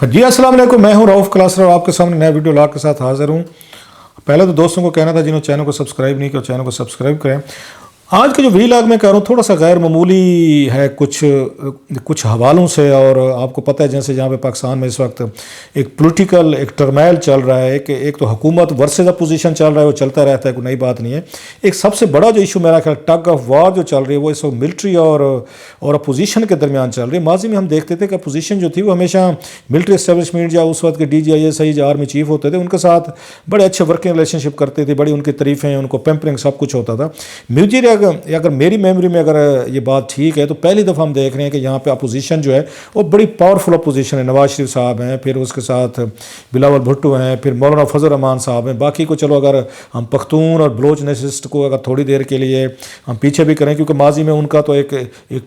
جی السلام علیکم، میں ہوں رؤف کلاسر اور آپ کے سامنے نیا ویڈیو لاگ کے ساتھ حاضر ہوں۔ پہلے تو دوستوں کو کہنا تھا جنہوں چینل کو سبسکرائب نہیں کیا چینل کو سبسکرائب کریں۔ آج کا جو ویلاگ میں کہہ رہا ہوں تھوڑا سا غیر معمولی ہے کچھ حوالوں سے، اور آپ کو پتہ ہے جیسے جہاں پہ پاکستان میں اس وقت ایک پولیٹیکل ایک ٹرمائل چل رہا ہے کہ ایک تو حکومت ورسز اپوزیشن چل رہا ہے، وہ چلتا رہتا ہے، کوئی نئی بات نہیں ہے۔ ایک سب سے بڑا جو ایشو میرا خیال ٹگ آف وار جو چل رہی ہے وہ اس وقت ملٹری اور اپوزیشن کے درمیان چل رہی ہے۔ ماضی میں ہم دیکھتے تھے کہ اپوزیشن جو تھی وہ ہمیشہ ملٹری اسٹیبلشمنٹ یا اس وقت کے D G I S I جو آرمی چیف ہوتے تھے ان کے ساتھ بڑے اچھے ورکنگ ریلیشن شپ کرتے تھے، بڑی ان کی تعریفیں، ان کو پیمپرنگ سب کچھ ہوتا تھا۔ مجھے اگر میری میموری میں اگر یہ بات ٹھیک ہے تو پہلی دفعہ ہم دیکھ رہے ہیں کہ یہاں پہ اپوزیشن جو ہے وہ بڑی پاورفل اپوزیشن ہے۔ نواز شریف صاحب ہیں، پھر اس کے ساتھ بلاول بھٹو ہیں، پھر مولانا فضل الرحمان صاحب ہیں۔ باقی کو چلو اگر ہم پختون اور بلوچ نیشنلسٹ کو اگر تھوڑی دیر کے لیے ہم پیچھے بھی کریں، کیونکہ ماضی میں ان کا تو ایک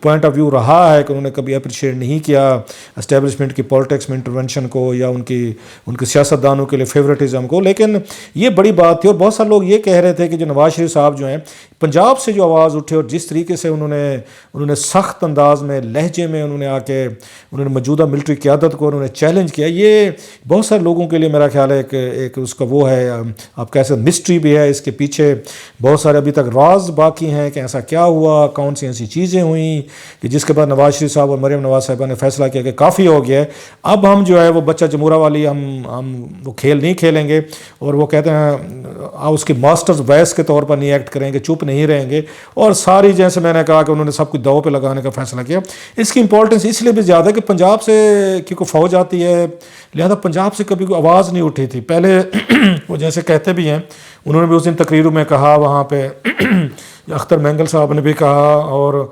پوائنٹ آف ویو رہا ہے کہ انہوں نے کبھی اپریشیٹ نہیں کیا اسٹیبلشمنٹ کی پالیٹکس میں انٹرونشن کو یا ان کی سیاستدانوں کے لیے فیوریٹزم کو، لیکن یہ بڑی بات تھی۔ اور بہت سارے لوگ یہ کہہ رہے تھے کہ جو نواز شریف صاحب جو ہیں پنجاب سے جو آواز اٹھے اور جس طریقے سے انہوں نے سخت انداز میں لہجے میں انہوں نے موجودہ ملٹری قیادت کو انہوں نے چیلنج کیا، یہ بہت سارے لوگوں کے لیے میرا خیال ہے کہ ایک اس کا وہ ہے، آپ کیسے مسٹری بھی ہے، اس کے پیچھے بہت سارے ابھی تک راز باقی ہیں کہ ایسا کیا ہوا، کون سی ایسی چیزیں ہوئیں کہ جس کے بعد نواز شریف صاحب اور مریم نواز صاحبہ نے فیصلہ کیا کہ کافی ہو گیا ہے، اب ہم جو ہے وہ بچہ جمہورہ والی ہم وہ کھیل نہیں کھیلیں گے، اور وہ کہتے ہیں اس کی ماسٹرز وائس کے طور پر نہیں ایکٹ کریں گے، چپ نہیں رہیں گے، اور ساری جیسے میں نے کہا کہ انہوں نے سب کچھ داؤ پہ لگانے کا فیصلہ کیا۔ اس کی امپورٹنس اس لیے بھی زیادہ ہے کہ پنجاب سے کیونکہ فوج آتی ہے، لہذا پنجاب سے کبھی کوئی آواز نہیں اٹھی تھی پہلے۔ وہ جیسے کہتے بھی ہیں، انہوں نے بھی اس دن تقریروں میں کہا وہاں پہ اختر مینگل صاحب نے بھی کہا، اور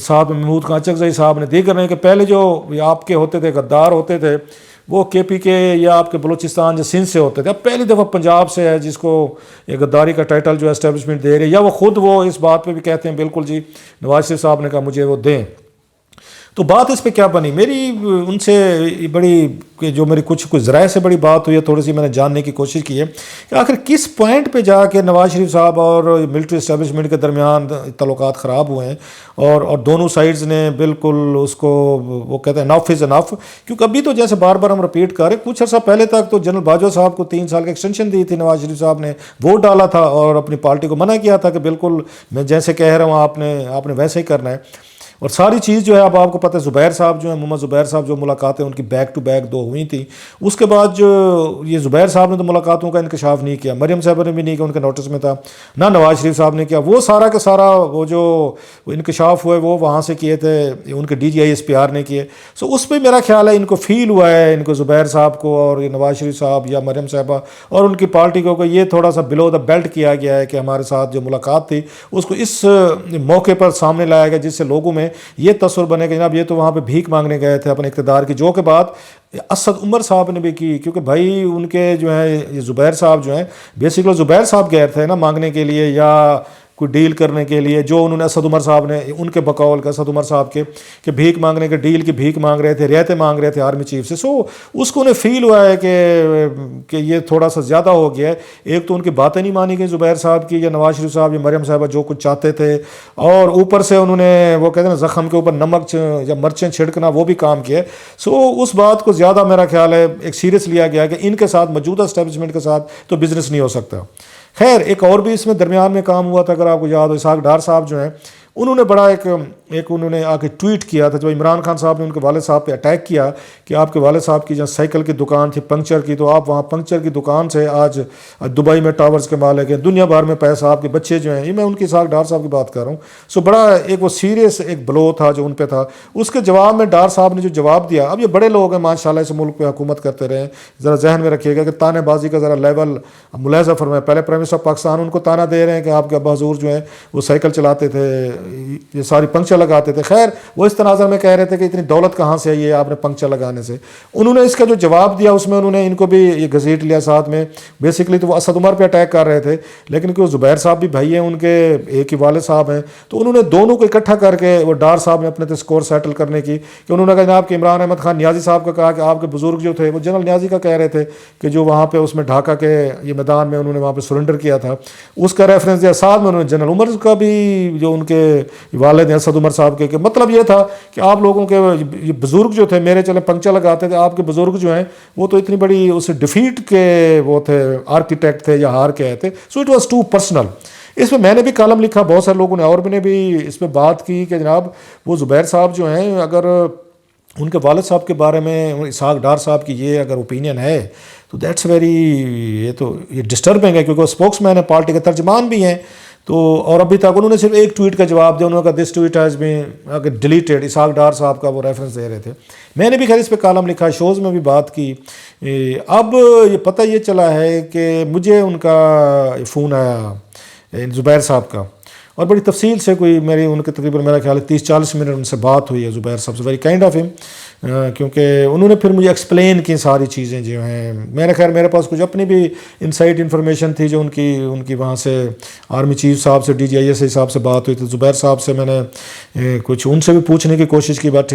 ساتھ میں محمود خان چکزئی صاحب نے دیگر نے، کہ پہلے جو آپ کے ہوتے تھے غدار ہوتے تھے وہ کے پی کے یا آپ کے بلوچستان یا سندھ سے ہوتے تھے، اب پہلی دفعہ پنجاب سے ہے جس کو یہ غداری کا ٹائٹل جو ہے اسٹیبلشمنٹ دے رہی ہے، یا وہ خود وہ اس بات پہ بھی کہتے ہیں بالکل جی نواز شریف صاحب نے کہا مجھے وہ دیں۔ تو بات اس پہ کیا بنی میری ان سے بڑی کہ جو میری کچھ ذرائع سے بڑی بات ہوئی ہے، تھوڑی سی میں نے جاننے کی کوشش کی ہے کہ آخر کس پوائنٹ پہ جا کے نواز شریف صاحب اور ملٹری اسٹیبلشمنٹ کے درمیان تعلقات خراب ہوئے ہیں، اور دونوں سائڈز نے بالکل اس کو وہ کہتے ہیں انف از انف۔ کیونکہ ابھی تو جیسے بار بار ہم رپیٹ کر رہے، کچھ عرصہ پہلے تک تو جنرل باجوہ صاحب کو 3 سال کا ایکسٹینشن دی تھی، نواز شریف صاحب نے ووٹ ڈالا تھا اور اپنی پارٹی کو منع کیا تھا کہ بالکل میں جیسے کہہ رہا ہوں آپ نے ویسے ہی کرنا ہے۔ اور ساری چیز جو ہے اب آپ کو پتہ ہے زبیر صاحب جو ہیں، محمد زبیر صاحب جو ملاقاتیں ان کی بیک ٹو بیک 2 ہوئی تھیں، اس کے بعد جو یہ زبیر صاحب نے تو ملاقاتوں کا انکشاف نہیں کیا، مریم صاحبہ نے بھی نہیں کیا، ان کے نوٹس میں تھا، نہ نواز شریف صاحب نے کیا، وہ سارا کا سارا وہ جو انکشاف ہوئے وہ وہاں سے کیے تھے، ان کے D G I S P R نے کیے۔ سو اس پہ میرا خیال ہے ان کو فیل ہوا ہے، ان کو زبیر صاحب کو اور یہ نواز شریف صاحب یا مریم صاحبہ اور ان کی پارٹی کو کہ یہ تھوڑا سا بلو دا بیلٹ کیا گیا ہے کہ ہمارے ساتھ جو ملاقات تھی اس کو اس موقع پر سامنے لایا گیا جس سے لوگوں میں یہ تصور بنے کہ جناب یہ تو وہاں پہ بھیک مانگنے گئے تھے اپنے اقتدار کی، جو کہ بات اسد عمر صاحب نے بھی کی، کیونکہ بھائی ان کے جو ہیں یہ زبیر صاحب جو ہیں بیسیکلی زبیر صاحب گئے تھے نا مانگنے کے لیے یا کوئی ڈیل کرنے کے لیے، جو انہوں نے اسد عمر صاحب نے ان کے بقول کا اسد عمر صاحب کے کہ بھیک مانگنے کے ڈیل کی بھیک مانگ رہے تھے، رعایتیں مانگ رہے تھے آرمی چیف سے۔ سو اس کو انہیں فیل ہوا ہے کہ یہ تھوڑا سا زیادہ ہو گیا ہے۔ ایک تو ان کی باتیں نہیں مانی گئی زبیر صاحب کی یا نواز شریف صاحب یا مریم صاحبہ جو کچھ چاہتے تھے، اور اوپر سے انہوں نے وہ کہتے ہیں نا زخم کے اوپر نمک یا مرچیں چھڑکنا وہ بھی کام کیا۔ سو اس بات کو زیادہ میرا خیال ہے ایک سیریس لیا گیا کہ ان کے ساتھ موجودہ اسٹیبلشمنٹ کے ساتھ تو بزنس نہیں ہو سکتا۔ خیر ایک اور بھی اس میں درمیان میں کام ہوا تھا، اگر آپ کو یاد ہو، اسحاق ڈار صاحب جو ہیں انہوں نے بڑا ایک انہوں نے آ کے ٹویٹ کیا تھا، جب عمران خان صاحب نے ان کے والد صاحب پہ اٹیک کیا کہ آپ کے والد صاحب کی جہاں سائیکل کی دکان تھی پنکچر کی، تو آپ وہاں پنکچر کی دکان سے آج دبئی میں ٹاورز کے مالک ہیں، دنیا بھر میں پیسہ، آپ کے بچے جو ہیں، یہ میں ان کی اسحاق ڈار صاحب کی بات کر رہا ہوں۔ سو بڑا ایک وہ سیریس ایک بلو تھا جو ان پہ تھا۔ اس کے جواب میں ڈار صاحب نے جو جواب دیا، اب یہ بڑے لوگ ہیں ماشاءاللہ اس ملک پہ حکومت کرتے رہے ہیں، ذرا ذہن میں رکھیے گا کہ تانے بازی کا ذرا لیول ملاحظہ فرمائیں۔ پہلے پرائم منسٹر پاکستان ان کو تانا دے رہے ہیں کہ آپ کے ابا حضور جو ہیں وہ سائیکل چلاتے تھے، یہ ساری پنکچر لگاتے تھے۔ خیر وہ اس تناظر میں کہہ رہے تھے کہ اتنی دولت کہاں سے آئی ہے آپ نے پنکچر لگانے سے۔ انہوں نے اس کا جو جواب دیا اس میں انہوں نے ان کو بھی یہ گھسیٹ لیا ساتھ میں، بیسیکلی تو وہ اسد عمر پہ اٹیک کر رہے تھے، لیکن کہ وہ زبیر صاحب بھی بھائی ہیں ان کے، ایک ہی والد صاحب ہیں، تو انہوں نے دونوں کو اکٹھا کر کے وہ ڈار صاحب نے اپنے تے اسکور سیٹل کرنے کی کہ انہوں نے کہا جناب کہ عمران احمد خان نیازی صاحب کا کہا کہ آپ کے بزرگ جو تھے وہ جنرل نیازی کا کہہ رہے تھے کہ جو وہاں پہ اس میں ڈھاکہ کے یہ میدان میں انہوں نے وہاں پہ سرنڈر کیا تھا، اس کا ریفرنس دیا۔ ساتھ میں انہوں نے جنرل عمر کا بھی جو ان کے والد ہیں اسد عمر عمر صاحب کے، کہ مطلب یہ تھا کہ آپ لوگوں کے یہ بزرگ جو تھے میرے چلے پنکچر لگاتے تھے، آپ کے بزرگ جو ہیں وہ تو اتنی بڑی اس ڈیفیٹ کے وہ تھے، آرکیٹیکٹ تھے یا ہار کے آئے تھے. So it was too personal. اس میں نے بھی کالم لکھا، بہت سارے لوگوں نے اور بھی نے بھی اس پہ بات کی کہ جناب وہ زبیر صاحب جو ہیں، اگر ان کے والد صاحب کے بارے میں اسحاق ڈار صاحب کی یہ اگر اوپینین ہے تو دیٹس ویری، یہ ڈسٹربنگ ہے، کیونکہ وہ اسپوکس مین ہے، پارٹی کے ترجمان بھی ہیں. تو اور ابھی تک انہوں نے صرف ایک ٹویٹ کا جواب دیا، انہوں نے کہا دس tweet has been deleted. Ishaq Dar صاحب کا وہ ریفرنس دے رہے تھے. میں نے بھی خیر اس پہ کالم لکھا، شوز میں بھی بات کی. اب یہ پتہ یہ چلا ہے کہ مجھے ان کا فون آیا زبیر صاحب کا، اور بڑی تفصیل سے کوئی میری ان کے تقریباً میرا خیال ہے 30-40 منٹ ان سے بات ہوئی ہے زبیر صاحب سے. ویری کائنڈ آف ہم، کیونکہ انہوں نے پھر مجھے ایکسپلین کی ساری چیزیں جو ہیں. میرے پاس کچھ اپنی بھی انسائٹ انفارمیشن تھی جو ان کی وہاں سے آرمی چیف صاحب سے DGIS صاحب سے بات ہوئی تھی. زبیر صاحب سے میں نے کچھ ان سے بھی پوچھنے کی کوشش کی، بٹ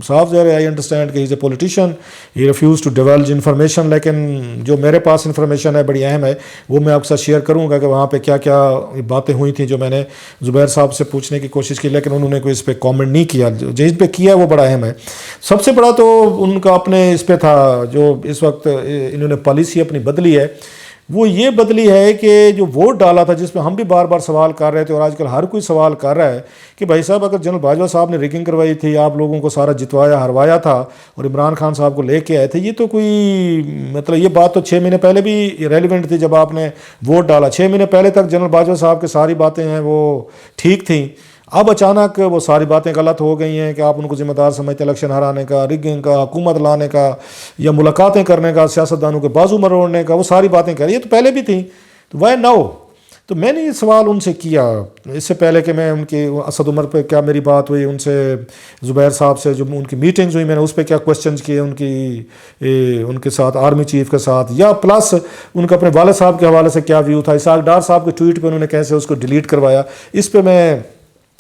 صاحب ظاہر آئی انڈرسٹینڈ کہ he is a politician, he refuses to divulge information. لیکن جو میرے پاس انفارمیشن ہے بڑی اہم ہے، وہ میں آپ کے ساتھ شیئر کروں گا کہ وہاں پہ کیا کیا باتیں ہوئی تھیں جو میں نے زبیر صاحب سے پوچھنے کی کوشش کی، لیکن انہوں نے کوئی اس پہ کامنٹ نہیں کیا. جس پہ کیا وہ بڑا اہم ہے. سب سے بڑا تو ان کا اپنے اس پہ تھا، جو اس وقت انہوں نے پالیسی اپنی بدلی ہے، وہ یہ بدلی ہے کہ جو ووٹ ڈالا تھا، جس پہ ہم بھی بار بار سوال کر رہے تھے اور آج کل ہر کوئی سوال کر رہا ہے کہ بھائی صاحب اگر جنرل باجوہ صاحب نے ریگنگ کروائی تھی، آپ لوگوں کو سارا جتوایا ہروایا تھا اور عمران خان صاحب کو لے کے آئے تھے، یہ تو کوئی مطلب یہ بات تو 6 مہینے پہلے بھی ریلیونٹ تھی جب آپ نے ووٹ ڈالا. 6 مہینے پہلے تک جنرل باجوہ صاحب کی ساری باتیں ہیں وہ ٹھیک تھیں. اب اچانک وہ ساری باتیں غلط ہو گئی ہیں کہ آپ ان کو ذمہ دار سمجھتے ہیں الیکشن ہرانے کا، ریگنگ کا، حکومت لانے کا، یا ملاقاتیں کرنے کا، سیاستدانوں کے بازو مروڑنے کا. وہ ساری باتیں کہہ رہی ہیں، تو پہلے بھی تھیں، تو وائی ناؤ؟ تو میں نے یہ سوال ان سے کیا اس سے پہلے کہ میں ان کی اسد عمر پہ کیا میری بات ہوئی ان سے، زبیر صاحب سے جو ان کی میٹنگز ہوئی میں نے اس پہ کیا کوسچنز کیے ان کے ساتھ، آرمی چیف کے ساتھ، یا پلس ان کا اپنے والد صاحب کے حوالے سے کیا ویو تھا، اسحاق ڈار صاحب کے ٹویٹ پہ انہوں نے کیسے اس کو ڈیلیٹ کروایا، اس پہ میں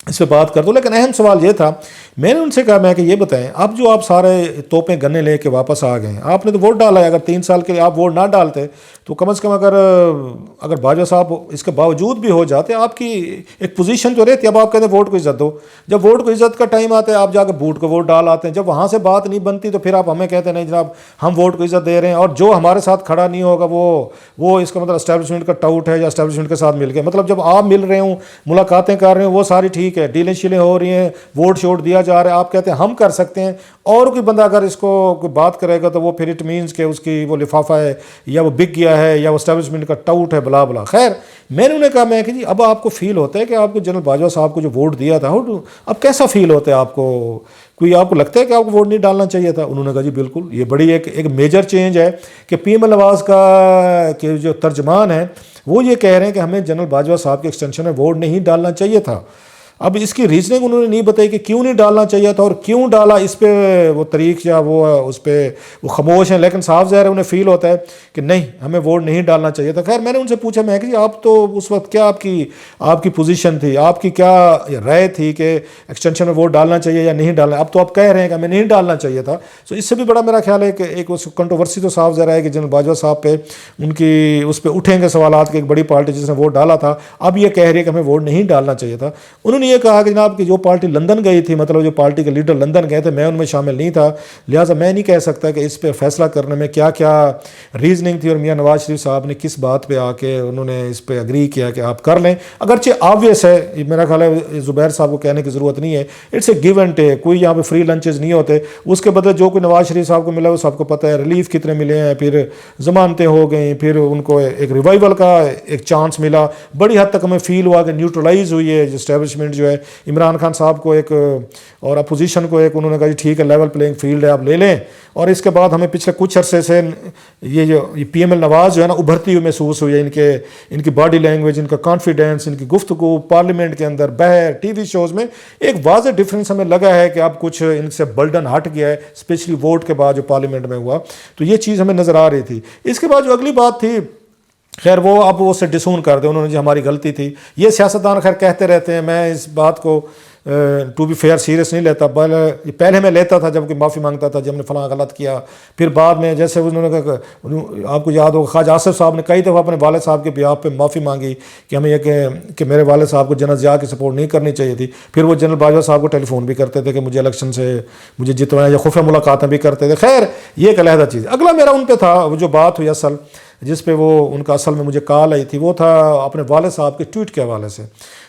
اس پہ بات کر دوں. لیکن اہم سوال یہ تھا، میں نے ان سے کہا میں کہ یہ بتائیں اب جو آپ سارے توپیں گنے لے کے واپس آ گئے ہیں، آپ نے تو ووٹ ڈالا ہے، اگر 3 سال کے لیے آپ ووٹ نہ ڈالتے تو کم از کم اگر باجوہ صاحب اس کے باوجود بھی ہو جاتے، آپ کی ایک پوزیشن جو رہتی ہے. اب آپ کہتے ہیں ووٹ کو عزت دو، جب ووٹ کو عزت کا ٹائم آتا ہے آپ جا کے بوٹ کو ووٹ ڈال آتے ہیں. جب وہاں سے بات نہیں بنتی تو پھر آپ ہمیں کہتے ہیں نہیں جناب ہم ووٹ کو عزت دے رہے ہیں، اور جو ہمارے ساتھ کھڑا نہیں ہوگا وہ اس کا مطلب اسٹیبلشمنٹ کا ٹاؤٹ ہے یا اسٹیبلشمنٹ کے ساتھ مل کے. مطلب جب آپ مل رہے ہوں، ملاقاتیں کر رہے ہوں، وہ ساری ٹھیک ہے، ڈیلیں شیلیں ہو رہی ہیں، ووٹ شوٹ دیا جا رہا ہے، آپ کہتے ہیں ہم کر سکتے ہیں، اور کوئی بندہ اگر اس کو کوئی بات کرے گا تو وہ پھر اٹ مینس کہ اس کی وہ لفافہ ہے یا وہ بک گیا ہے یا وہ اسٹیبلشمنٹ کا ٹاؤٹ ہے، بلا بلا. خیر میں نے انہیں کہا میں کہ جی اب آپ کو فیل ہوتا ہے کہ آپ کو جنرل باجوہ صاحب کو جو ووٹ دیا تھا اب کیسا فیل ہوتا ہے آپ کو، کوئی آپ کو لگتا ہے کہ آپ کو ووٹ نہیں ڈالنا چاہیے تھا؟ انہوں نے کہا جی بالکل، یہ بڑی ایک میجر چینج ہے کہ PM نواز کا کہ جو ترجمان ہے وہ یہ کہہ رہے ہیں کہ ہمیں جنرل باجوہ صاحب کے ایکسٹینشن میں ووٹ نہیں ڈالنا چاہیے تھا. اب اس کی ریزننگ انہوں نے نہیں بتائی کہ کیوں نہیں ڈالنا چاہیے تھا اور کیوں ڈالا، اس پہ وہ طریق یا وہ اس پہ وہ خاموش ہیں. لیکن صاف ظاہر ہے انہیں فیل ہوتا ہے کہ نہیں ہمیں ووٹ نہیں ڈالنا چاہیے تھا. خیر میں نے ان سے پوچھا میں کہ آپ تو اس وقت کیا آپ کی پوزیشن تھی، آپ کی کیا رائے تھی کہ ایکسٹینشن میں ووٹ ڈالنا چاہیے یا نہیں ڈالنا؟ اب تو آپ کہہ رہے ہیں کہ ہمیں نہیں ڈالنا چاہیے تھا. سو اس سے بھی بڑا میرا خیال ہے کہ ایک کنٹروورسی تو صاف ظاہر ہے کہ جنرل باجوہ صاحب پہ ان کی اس پہ اٹھیں گے سوالات کہ ایک بڑی پارٹی جس نے ووٹ ڈالا تھا اب یہ کہہ رہی ہے کہ ہمیں ووٹ نہیں ڈالنا چاہیے تھا. انہوں نے یہ کہا کہ جناب کہ جو پارٹی لندن گئی تھی، مطلب جو پارٹی کے لیڈر لندن گئے تھے، میں ان میں شامل نہیں تھا، لہٰذا میں نہیں کہہ سکتا کہ اس پہ فیصلہ کرنے میں کیا کیا ریزننگ تھی اور میاں نواز شریف صاحب نے کس بات پہ آ کے انہوں نے اس پہ اگری کیا کہ آپ کر لیں. اگرچہ آبویس ہے، میرا خیال ہے زبیر صاحب کو کہنے کی ضرورت نہیں ہے، it's a give and take, کوئی یہاں پہ فری لنچز نہیں ہوتے. اس کے بدلے جو کوئی نواز شریف صاحب کو ملا وہ سب کو پتہ ہے، ریلیف کتنے ملے ہیں، پھر ضمانتیں ہو گئیں، پھر ان کو ایک ریوائول کا ایک چانس ملا. بڑی حد تک ہمیں فیل ہوا کہ نیوٹرلائز ہوئی ہے اسٹیبلشمنٹ جو ہے، عمران خان صاحب کو ایک اور اپوزیشن کو ایک، انہوں نے کہا جی ٹھیک ہے لیول پلینگ فیلڈ ہے آپ لے لیں. اور اس کے بعد ہمیں پچھلے کچھ عرصے سے یہ جو PM نواز جو ہے نا ابھرتی ہوئی محسوس ہوئی ہے، ان کی باڈی لینگویج، ان کا کانفیڈینس، ان کی گفتگو پارلیمنٹ کے اندر، باہر ٹی وی شوز میں ایک واضح ڈفرینس ہمیں لگا ہے کہ اب کچھ ان سے برڈن ہٹ گیا ہے، اسپیشلی ووٹ کے بعد جو پارلیمنٹ میں ہوا. تو یہ چیز ہمیں نظر آ رہی تھی. اس کے بعد جو اگلی بات تھی، خیر وہ اب وہ سے ڈسون کر دیں، انہوں نے جی ہماری غلطی تھی. یہ سیاستدان خیر کہتے رہتے ہیں، میں اس بات کو ٹو بی فیئر سیریس نہیں لیتا، پہلے میں لیتا تھا جب کہ معافی مانگتا تھا جب نے فلاں غلط کیا، پھر بعد میں جیسے انہوں نے آپ کو یاد ہوگا خواجہ آصف صاحب نے کئی دفعہ اپنے والد صاحب کے بیاہ پہ معافی مانگی کہ ہمیں یہ کہ میرے والد صاحب کو جنرل ضیاء کی سپورٹ نہیں کرنی چاہیے تھی، پھر وہ جنرل باجوہ صاحب کو ٹیلی فون بھی کرتے تھے کہ مجھے الیکشن سے مجھے جتوانا، یا خفیہ ملاقاتیں بھی کرتے تھے. خیر یہ ایک علیحدہ چیز. اگلا میرا ان پہ تھا وہ جو بات ہوئی اصل جس پہ وہ ان کا اصل میں مجھے کال آئی تھی، وہ تھا اپنے والد صاحب کے ٹویٹ کے حوالے سے.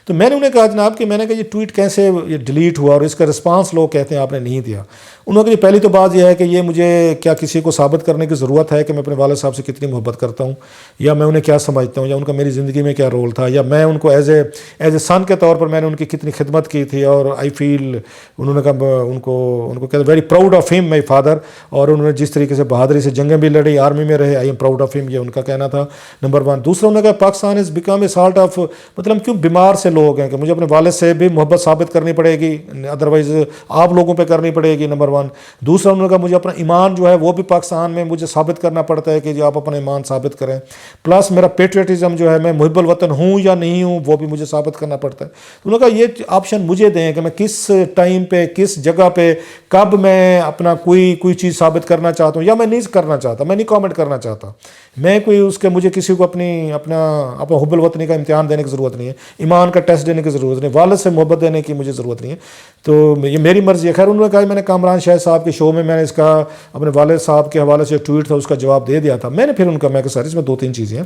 تو میں نے انہیں کہا جناب کہ میں نے کہا یہ ٹویٹ کیسے یہ ڈیلیٹ ہوا اور اس کا رسپانس لوگ کہتے ہیں آپ نے نہیں دیا. انہوں نے کہا پہلی تو بات یہ ہے کہ یہ مجھے کیا کسی کو ثابت کرنے کی ضرورت ہے کہ میں اپنے والد صاحب سے کتنی محبت کرتا ہوں، یا میں انہیں کیا سمجھتا ہوں، یا ان کا میری زندگی میں کیا رول تھا، یا میں ان کو ایز اے سن کے طور پر میں نے ان کی کتنی خدمت کی تھی. اور آئی فیل انہوں نے کہا ان کو کہتے ویری پراؤڈ آف ہم مائی فادر، اور انہوں نے جس طریقے سے بہادری سے جنگیں بھی لڑی، آرمی میں رہے، آئی ایم پراؤڈ آف ہم، یہ ان کا کہنا تھا نمبر 1. دوسرا انہوں نے کہا Pakistan is become a salt of, مطلب کیوں بیمار سے لوگ ہیں کہ مجھے اپنے والد سے بھی محبت ثابت کرنی پڑے گی، ادروائز آپ لوگوں پہ کرنی پڑے گی نمبر 1. دوسرا انہوں نے کہا مجھے اپنا ایمان جو ہے وہ بھی پاکستان میں مجھے ثابت کرنا پڑتا ہے کہ جی آپ اپنا ایمان ثابت کریں، پلس میرا پیٹریٹزم جو ہے میں محب الوطن ہوں یا نہیں ہوں وہ بھی مجھے ثابت کرنا پڑتا ہے. تو انہوں نے کہا یہ آپشن مجھے دیں کہ میں کس ٹائم پہ کس جگہ پہ کب میں اپنا کوئی چیز ثابت کرنا چاہتا ہوں یا میں نہیں کرنا چاہتا، میں نہیں کامنٹ کرنا چاہتا، میں کوئی اس کے مجھے کسی کو اپنا حب الوطنی کا امتحان دینے کی ضرورت نہیں ہے، ایمان کا ٹیسٹ دینے کی ضرورت نہیں، والد سے محبت دینے کی مجھے ضرورت نہیں ہے. تو یہ میری مرضی ہے. خیر انہوں نے کہا میں نے کامران شاہد صاحب کے شو میں نے اس کا اپنے والد صاحب کے حوالے سے ٹویٹ تھا اس کا جواب دے دیا تھا. میں نے پھر ان کا میں کہ سر اس میں 2-3 چیزیں ہیں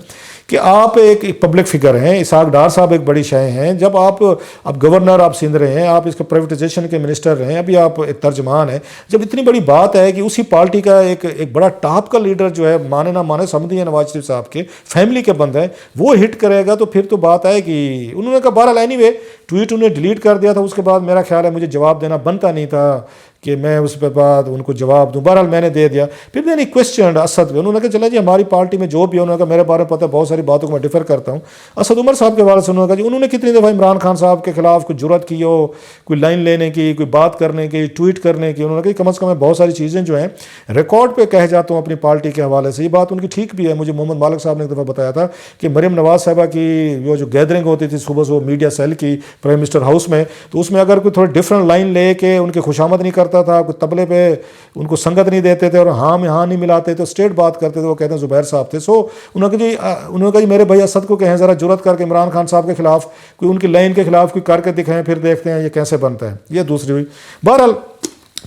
کہ آپ ایک پبلک فگر ہیں، اسحاق ڈار صاحب ایک بڑی شے ہیں، جب آپ اب گورنر آپ سندھ رہے ہیں، آپ اس کے پرائیویٹائزیشن کے منسٹر رہے ہیں، ابھی آپ ایک ترجمان ہیں، جب اتنی بڑی بات ہے کہ اسی پارٹی کا ایک بڑا ٹاپ کا لیڈر جو ہے مانے نہ مانے سمجھی ہے نواز شریف صاحب کے فیملی کے بندے ہیں، وہ ہٹ کرے گا تو پھر تو بات آئے گی. انہوں نے کہا بہرحال اینی وے ٹویٹ انہیں ڈیلیٹ کر دیا تھا. اس کے بعد میرا خیال ہے مجھے جواب دینا بنتا نہیں تھا کہ میں اس پہ بعد ان کو جواب دوں. بہرحال میں نے دے دیا. پھر میں نے کوشچنڈ اسد پہ، انہوں نے کہا چلا جی ہماری پارٹی میں جو بھی ہے، انہوں نے کہا میرے بارے میں پتہ ہے بہت ساری باتوں کو میں ڈیفر کرتا ہوں. اسد عمر صاحب کے حوالے سے انہوں نے کہا جی انہوں نے کتنی دفعہ عمران خان صاحب کے خلاف کوئی جرات کی ہو، کوئی لائن لینے کی، کوئی بات کرنے کی، ٹویٹ کرنے کی. انہوں نے کہا کم از کم میں بہت ساری چیزیں جو ہیں ریکارڈ پہ کہہ جاتا ہوں اپنی پارٹی کے حوالے سے. یہ بات ان کی ٹھیک بھی ہے. مجھے محمد مالک صاحب نے ایک دفعہ بتایا تھا کہ مریم نواز صاحبہ کی وہ جو گیدرنگ ہوتی تھی صبح صبح میڈیا سیل کی پرائم منسٹر ہاؤس میں، تو اس میں اگر کوئی تھوڑی ڈفرنٹ لائن لے کے ان کی خوشامد نہیں کرتا تھا، کوئی تبلے پہ ان کو سنگت نہیں دیتے تھے اور ہاں میں ہاں نہیں ملاتے تو اسٹیٹ بات کرتے تھے، وہ کہتے ہیں زبیر صاحب تھے. سو انہوں نے کہا جی میرے بھائی اسد کو کہیں ذرا جرات کر کے عمران خان صاحب کے خلاف کوئی ان کی لائن کے خلاف کوئی کر کے دکھائیں، پھر دیکھتے ہیں یہ کیسے بنتا ہے. یہ دوسری ہوئی. بہرحال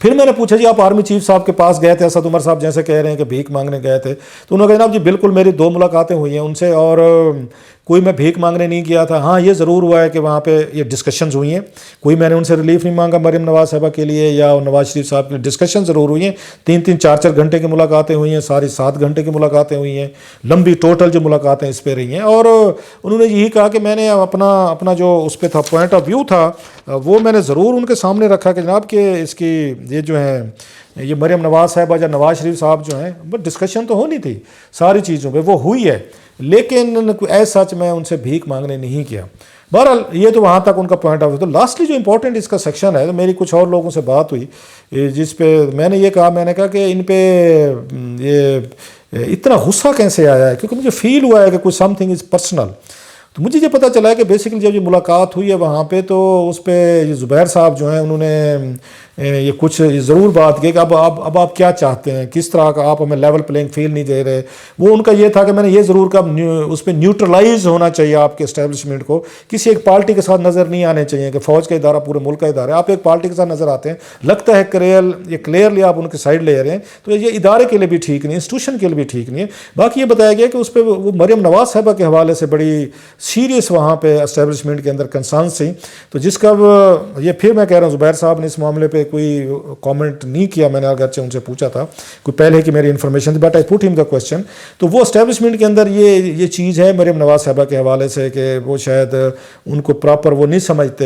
پھر میں نے پوچھا جی آپ آرمی چیف صاحب کے پاس گئے تھے، اسد عمر صاحب جیسے کہہ رہے ہیں کہ بھیک مانگنے گئے تھے، تو انہوں نے کہا جناب جی بالکل میری 2 ملاقاتیں ہوئی ہیں ان سے، اور کوئی میں بھیک مانگنے نہیں گیا تھا. ہاں یہ ضرور ہوا ہے کہ وہاں پہ یہ ڈسکشنز ہوئی ہیں، کوئی میں نے ان سے ریلیف نہیں مانگا مریم نواز صاحبہ کے لیے یا نواز شریف صاحب کے لیے. ڈسکشن ضرور ہوئی ہیں، 3-3 4-4 گھنٹے کی ملاقاتیں ہوئی ہیں، ساری 7 گھنٹے کی ملاقاتیں ہوئی ہیں، لمبی ٹوٹل جو ملاقاتیں اس پہ رہی ہیں. اور انہوں نے یہی کہا کہ میں نے اپنا جو اس پہ تھا پوائنٹ آف ویو تھا وہ میں نے ضرور ان کے سامنے رکھا کہ جناب کہ اس کی یہ جو ہے یہ مریم نواز صاحبہ یا نواز شریف صاحب جو ہیں بس ڈسکشن تو ہونی تھی ساری چیزوں پہ، وہ ہوئی ہے، لیکن ایز سچ میں ان سے بھیک مانگنے نہیں کیا. بہرحال یہ تو وہاں تک ان کا پوائنٹ آف ویو. تو لاسٹلی جو امپورٹنٹ اس کا سیکشن ہے، تو میری کچھ اور لوگوں سے بات ہوئی جس پہ میں نے کہا کہ ان پہ یہ اتنا غصہ کیسے آیا ہے، کیونکہ مجھے فیل ہوا ہے کہ کوئی سم تھنگ از پرسنل. تو مجھے یہ پتہ چلا ہے کہ بیسیکلی جب یہ ملاقات ہوئی ہے وہاں پہ تو اس پہ یہ زبیر صاحب جو ہیں انہوں نے یہ کچھ ضرور بات کی کہ اب آپ کیا چاہتے ہیں، کس طرح کا آپ ہمیں لیول پلینگ فیل نہیں دے رہے. وہ ان کا یہ تھا کہ میں نے یہ ضرور کہا اس پہ نیوٹرلائز ہونا چاہیے آپ کے اسٹیبلشمنٹ کو، کسی ایک پارٹی کے ساتھ نظر نہیں آنے چاہیے کہ فوج کا ادارہ پورے ملک کا ادارہ ہے، آپ ایک پارٹی کے ساتھ نظر آتے ہیں، لگتا ہے کلیئرلی آپ ان کے سائڈ لے رہے ہیں، تو یہ ادارے کے لیے بھی ٹھیک نہیں، انسٹیٹیوشن کے لیے بھی ٹھیک نہیں ہے. باقی یہ بتایا گیا کہ اس پہ وہ مریم نواز صاحبہ کے حوالے سے بڑی سیریس وہاں پہ اسٹیبلشمنٹ کے اندر کنسرنس تھیں، تو جس کا یہ پھر میں کہہ رہا ہوں زبیر صاحب نے اس معاملے پہ کوئی کامنٹ نہیں کیا. میں نے اگرچہ ان سے پوچھا تھا کوئی پہلے کی میری انفارمیشن تھی، بٹ آئی پٹ ہم دا کوشچن. تو وہ اسٹیبلشمنٹ کے اندر یہ چیز ہے مریم نواز صاحبہ کے حوالے سے کہ وہ شاید ان کو پراپر وہ نہیں سمجھتے،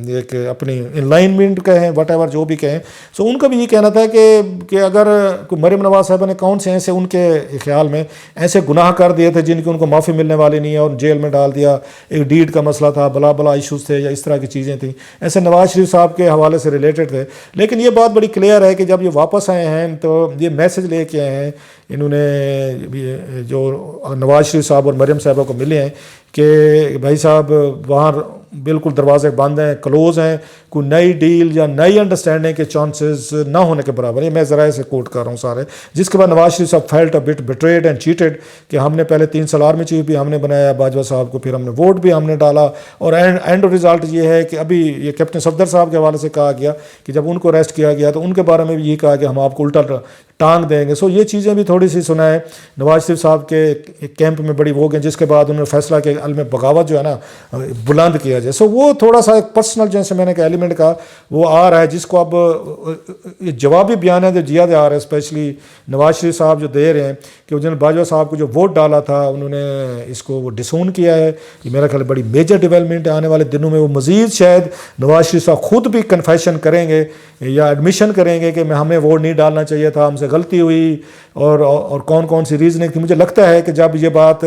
ایک اپنی انلائنمنٹ کہیں وٹ ایور جو بھی کہیں. سو ان کا بھی یہ کہنا تھا کہ اگر کوئی مریم نواز صاحبہ نے کون سے ایسے ان کے خیال میں ایسے گناہ کر دیے تھے جن کی ان کو معافی ملنے والی نہیں ہے اور جیل میں ڈال دیا، ایک ڈیڈ کا مسئلہ تھا، بلا بلا ایشوز تھے یا اس طرح کی چیزیں تھیں، ایسے نواز شریف صاحب کے حوالے سے ریلیٹڈ تھے. لیکن یہ بات بڑی کلیئر ہے کہ جب یہ واپس آئے ہیں تو یہ میسج لے کے آئے ہیں انہوں نے جو نواز شریف صاحب اور مریم صاحبہ کو ملے ہیں کہ بھائی صاحب وہاں بالکل دروازے بند ہیں، کلوز ہیں، کوئی نئی ڈیل یا نئی انڈرسٹینڈنگ کے چانسز نہ ہونے کے برابر ہیں. میں ذرائع سے کوٹ کر رہا ہوں سارے. جس کے بعد نواز شریف صاحب felt a bit betrayed and cheated کہ ہم نے پہلے 3 سال آرمی چیف بھی ہم نے بنایا باجوہ صاحب کو، پھر ہم نے ووٹ بھی ہم نے ڈالا، اور اینڈ رزلٹ یہ ہے کہ ابھی یہ کیپٹن صفدر صاحب کے حوالے سے کہا گیا کہ جب ان کو اریسٹ کیا گیا تو ان کے بارے میں بھی یہ کہا کہ ہم آپ کو الٹا ٹانگ دیں گے. سو یہ چیزیں بھی تھوڑی سی سنا ہے. نواز شریف صاحب کے کیمپ میں بڑی وہ گئے، جس کے بعد انہوں نے فیصلہ کہ عالم بغاوت جو ہے نا بلند کیا جائے. سو وہ تھوڑا سا ایک پرسنل جیسے میں نے کہا ایلیمنٹ کا وہ آ رہا ہے، جس کو اب یہ جوابی بیان ہے جو دیا جا رہا ہے اسپیشلی نواز شریف صاحب جو دے رہے ہیں کہ جنرل باجوہ صاحب کو جو ووٹ ڈالا تھا انہوں نے اس کو وہ ڈسون کیا ہے. یہ میرا خیال بڑی میجر ڈیولپمنٹ ہے. آنے والے دنوں میں وہ مزید شاید نواز شریف صاحب خود بھی کنفیشن کریں گے یا ایڈمیشن کریں گے کہ ہمیں ووٹ نہیں ڈالنا چاہیے تھا، ہم سے غلطی ہوئی، اور کون سی ریزننگ تھی. مجھے لگتا ہے کہ جب یہ بات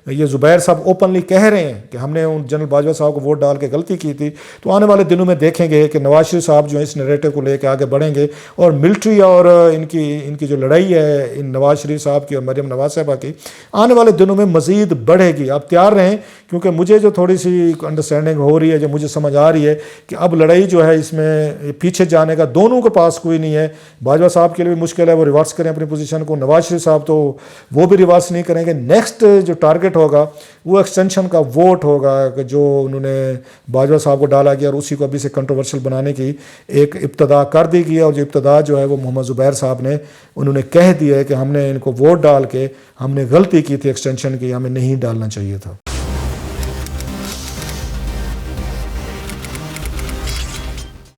یہ زبیر صاحب اوپنلی کہہ رہے ہیں کہ ہم نے ان جنرل باجوہ صاحب کو ووٹ ڈال کے غلطی کی تھی، تو آنے والے دنوں میں دیکھیں گے کہ نواز شریف صاحب جو ہے اس نیریٹو کو لے کے آگے بڑھیں گے، اور ملٹری اور ان کی جو لڑائی ہے ان نواز شریف صاحب کی اور مریم نواز صاحبہ کی آنے والے دنوں میں مزید بڑھے گی. آپ تیار رہیں، کیونکہ مجھے جو تھوڑی سی انڈرسٹینڈنگ ہو رہی ہے، جو مجھے سمجھ آ رہی ہے کہ اب لڑائی جو ہے اس میں پیچھے جانے کا دونوں کے پاس کوئی نہیں ہے. باجوہ صاحب کے لیے بھی مشکل ہے، وہ ریورس کریں اپنی پوزیشن کو. نواز شریف صاحب تو وہ بھی ریورس نہیں کریں گے. نیکسٹ جو ٹارگٹ ہوگا وہ ایکسٹینشن کا ووٹ ہوگا کہ جو انہوں نے باجوہ صاحب کو ڈالا گیا، اور اسی کو ابھی سے کنٹروورشل بنانے کی ایک ابتدا کر دی گئی ہے. اور جو ابتدا جو ہے وہ محمد زبیر صاحب نے انہوں نے کہہ دیا ہے کہ ہم نے ان کو ووٹ ڈال کے ہم نے غلطی کی تھی، ایکسٹینشن کی ہمیں نہیں ڈالنا چاہیے تھا.